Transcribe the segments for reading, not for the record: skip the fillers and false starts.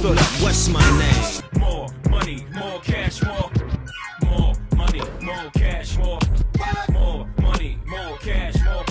Hold up, what's my name? More money, more cash, more money, more cash, more money, more cash, more.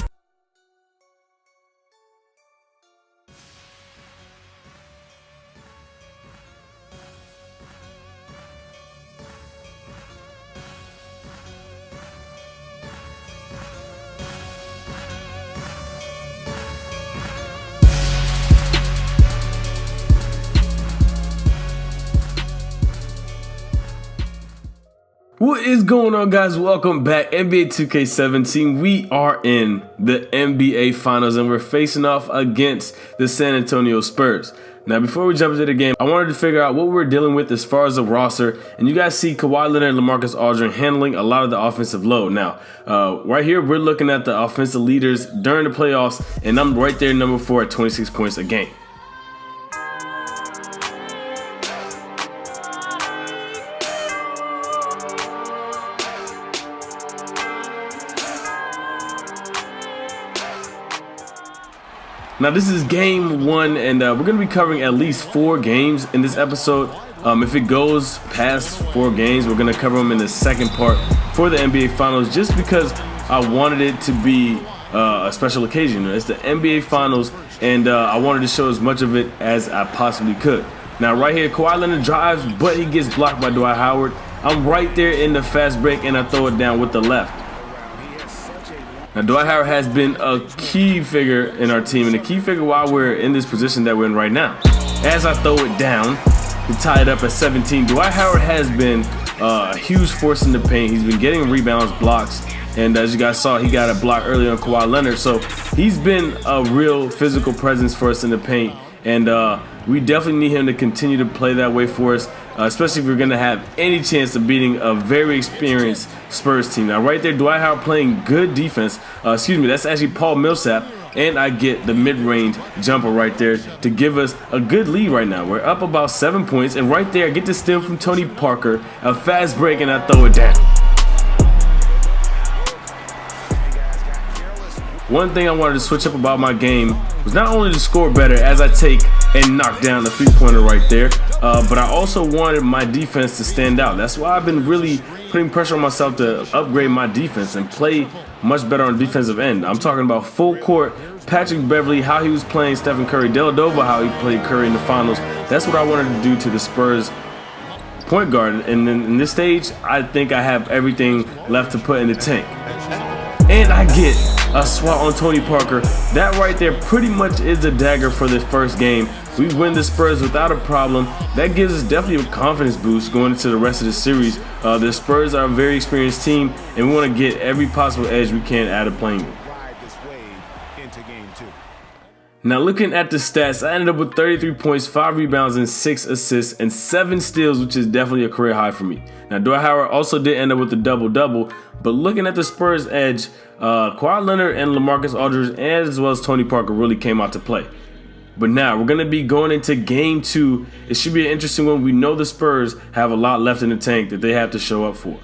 What is going on, guys? Welcome back. NBA 2K17. We are in the NBA Finals and we're facing off against the San Antonio Spurs. Now, before we jump into the game, I wanted to figure out what we're dealing with as far as the roster. And you guys see Kawhi Leonard and LaMarcus Aldridge handling a lot of the offensive load. Now, right here, we're looking at the offensive leaders during the playoffs, and I'm right there, number 4 at 26 points a game. Now, this is game 1, and we're going to be covering at least 4 games in this episode. If it goes past 4 games, we're going to cover them in the second part for the NBA Finals, just because I wanted it to be a special occasion. It's the NBA Finals, and I wanted to show as much of it as I possibly could. Now, right here, Kawhi Leonard drives, but he gets blocked by Dwight Howard. I'm right there in the fast break, and I throw it down with the left. Now, Dwight Howard has been a key figure in our team and a key figure while we're in this position that we're in right now. As I throw it down to tie it up at 17, Dwight Howard has been a huge force in the paint. He's been getting rebounds, blocks, and as you guys saw, he got a block earlier on Kawhi Leonard. So he's been a real physical presence for us in the paint, and we definitely need him to continue to play that way for us, especially if we're going to have any chance of beating a very experienced Spurs team. Now, right there, Dwight Howard playing good defense. That's actually Paul Millsap, and I get the mid-range jumper right there to give us a good lead right now. We're up about 7 points, and right there, I get the steal from Tony Parker, a fast break, and I throw it down. One thing I wanted to switch up about my game was not only to score better as I take and knock down the three-pointer right there, but I also wanted my defense to stand out. That's why I've been really putting pressure on myself to upgrade my defense and play much better on the defensive end. I'm talking about full court, Patrick Beverley, how he was playing Stephen Curry, Dellavedova, how he played Curry in the finals. That's what I wanted to do to the Spurs point guard. And then in this stage, I think I have everything left to put in the tank. And I get a swat on Tony Parker. That right there pretty much is the dagger for this first game. We win the Spurs without a problem. That gives us definitely a confidence boost going into the rest of the series. The Spurs are a very experienced team, and we want to get every possible edge we can out of playing them. Now, looking at the stats, I ended up with 33 points, 5 rebounds, and 6 assists, and 7 steals, which is definitely a career high for me. Now, Dwight Howard also did end up with a double-double, but looking at the Spurs' edge, Kawhi Leonard and LaMarcus Aldridge, as well as Tony Parker, really came out to play. But now, we're going to be going into game 2. It should be an interesting one. We know the Spurs have a lot left in the tank that they have to show up for.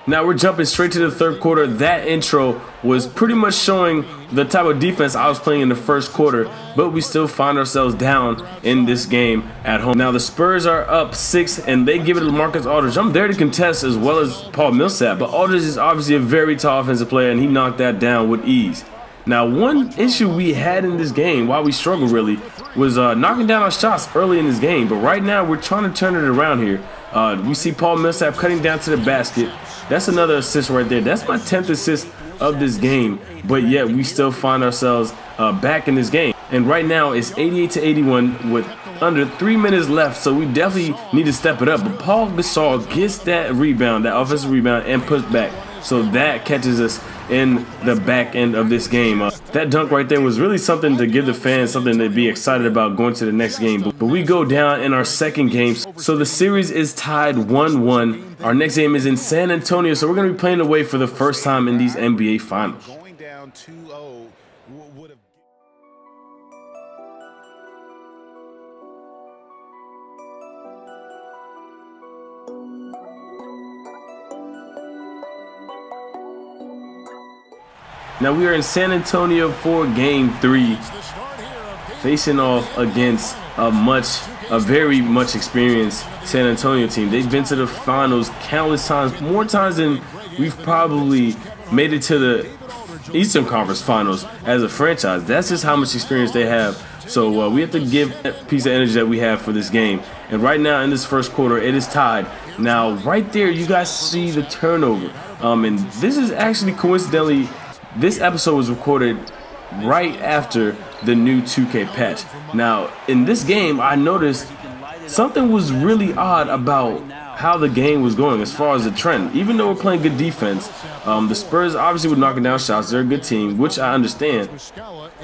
Now we're jumping straight to the third quarter. That intro was pretty much showing the type of defense I was playing in the first quarter, but we still find ourselves down in this game at home. Now the Spurs are up 6, and they give it to LaMarcus Aldridge. I'm there to contest as well as Paul Millsap, but Aldridge is obviously a very tall offensive player, and he knocked that down with ease. Now, one issue we had in this game, why we struggled really, was knocking down our shots early in this game. But right now, we're trying to turn it around here. We see Paul Millsap cutting down to the basket. That's another assist right there. That's my 10th assist of this game. But yet, we still find ourselves back in this game. And right now, it's 88-81 with under 3 minutes left. So we definitely need to step it up. But Paul Gasol gets that rebound, that offensive rebound, and puts back. So that catches us in the back end of this game. That dunk right there was really something to give the fans something to be excited about going to the next game. But we go down in our second game. So the series is tied 1-1. Our next game is in San Antonio. So we're going to be playing away for the first time in these NBA Finals. down 2-0 would have. Now we are in San Antonio for Game 3, facing off against a very much experienced San Antonio team. They've been to the finals countless times, more times than we've probably made it to the Eastern Conference Finals as a franchise. That's just how much experience they have. So we have to give that piece of energy that we have for this game. And right now in this first quarter, it is tied. Now right there, you guys see the turnover. And this is actually coincidentally, this episode was recorded right after the new 2K patch. Now, in this game, I noticed something was really odd about how the game was going as far as the trend. Even though we're playing good defense, the Spurs obviously were knocking down shots. They're a good team, which I understand.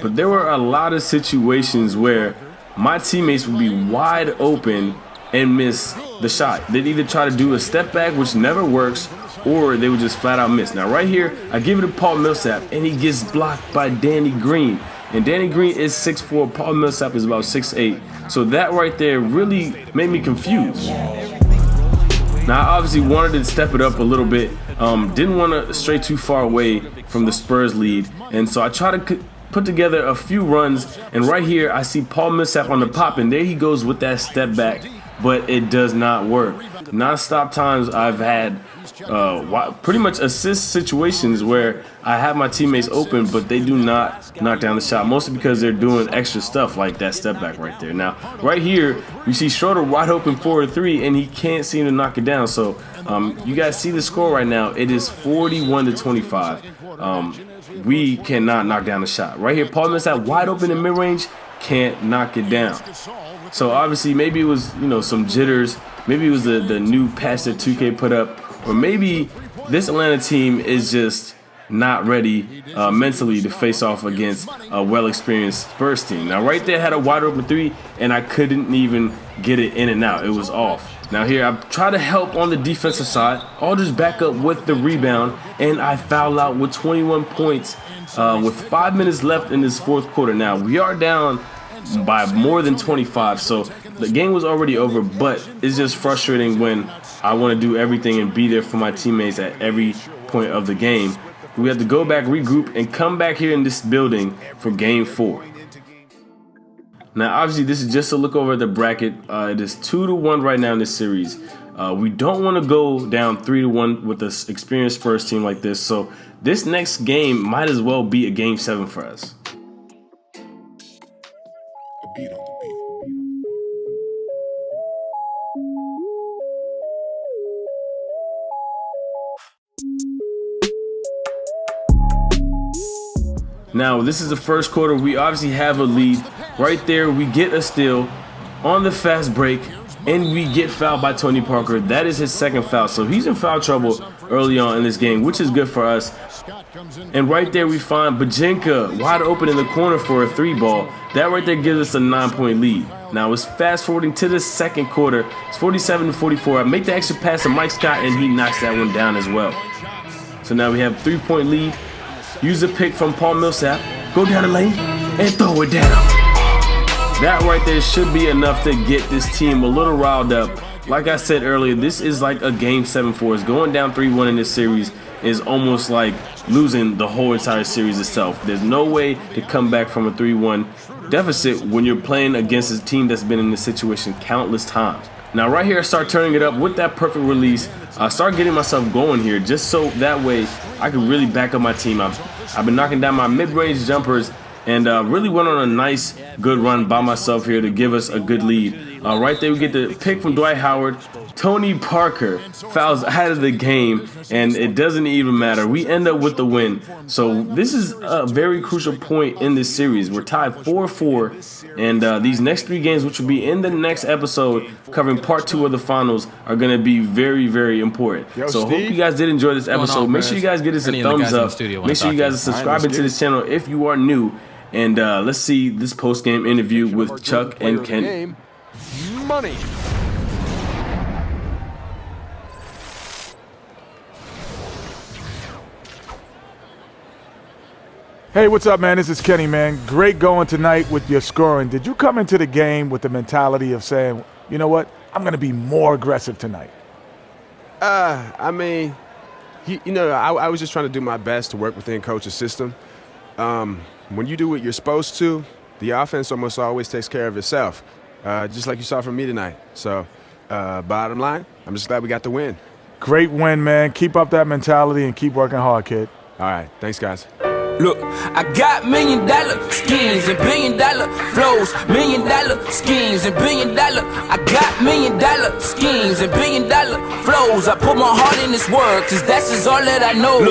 But there were a lot of situations where my teammates would be wide open and miss the shot. They'd either try to do a step back, which never works, or they would just flat out miss. Now right here, I give it to Paul Millsap, and he gets blocked by Danny Green. And Danny Green is 6'4", Paul Millsap is about 6'8". So that right there really made me confused. Now I obviously wanted to step it up a little bit, didn't want to stray too far away from the Spurs lead. And so I tried to put together a few runs, and right here I see Paul Millsap on the pop, and there he goes with that step back, but it does not work. Non-stop times I've had pretty much assist situations where I have my teammates open, but they do not knock down the shot, mostly because they're doing extra stuff like that step back right there. Now, right here, we see Schroeder wide open for a three, and he can't seem to knock it down. So you guys see the score right now. It is 41-25. We cannot knock down the shot. Right here, Paul Millsap wide open in mid-range, can't knock it down. So obviously, maybe it was, some jitters. Maybe it was the new patch that 2K put up. Or maybe this Atlanta team is just not ready mentally to face off against a well-experienced Spurs team. Now, right there, had a wide open three, and I couldn't even get it in and out. It was off. Now here, I try to help on the defensive side. Aldridge back up with the rebound, and I foul out with 21 points with 5 minutes left in this fourth quarter. Now, we are down by more than 25, so the game was already over, but it's just frustrating when I want to do everything and be there for my teammates at every point of the game. We have to go back, regroup, and come back here in this building for Game 4. Now, obviously, this is just a look over at the bracket. It is 2-1 right now in this series. We don't want to go down 3-1 with an experienced Spurs team like this, so this next game might as well be a Game 7 for us. Now, this is the first quarter. We obviously have a lead. Right there, we get a steal on the fast break, and we get fouled by Tony Parker. That is his second foul, so he's in foul trouble early on in this game, which is good for us. And right there, we find Bajenka wide open in the corner for a three ball. That right there gives us a 9-point lead. Now, it's fast forwarding to the second quarter. It's 47-44. I make the extra pass to Mike Scott, and he knocks that one down as well. So now we have a 3-point lead. Use a pick from Paul Millsap, go down the lane, and throw it down. That right there should be enough to get this team a little riled up. Like I said earlier, this is like a Game 7 for us. Going down 3-1 in this series is almost like losing the whole entire series itself. There's no way to come back from a 3-1 deficit when you're playing against a team that's been in this situation countless times. Now right here, I start turning it up with that perfect release. I start getting myself going here just so that way I can really back up my team. I've been knocking down my mid-range jumpers and really went on a nice, good run by myself here to give us a good lead. Right there, we get the pick from Dwight Howard. Tony Parker fouls out of the game, and it doesn't even matter. We end up with the win. So this is a very crucial point in this series. We're tied 4-4, and these next 3 games, which will be in the next episode, covering part 2 of the finals, are going to be very, very important. So hope you guys did enjoy this episode. Make sure you guys give us a thumbs up. Make sure you guys are subscribing to this channel if you are new. And let's see this post-game interview with Chuck and Kenny. Money. Hey, what's up, man? This is Kenny, man. Great going tonight with your scoring. Did you come into the game with the mentality of saying, you know what, I'm going to be more aggressive tonight? I mean, I was just trying to do my best to work within coach's system. When you do what you're supposed to, the offense almost always takes care of itself, just like you saw from me tonight. So, bottom line, I'm just glad we got the win. Great win, man. Keep up that mentality and keep working hard, kid. All right, thanks, guys. Look, I got $1 million schemes and $1 billion flows, $1 million schemes and $1 billion. I got $1 million schemes and $1 billion flows. I put my heart in this work, 'cause that's just all that I know. Look.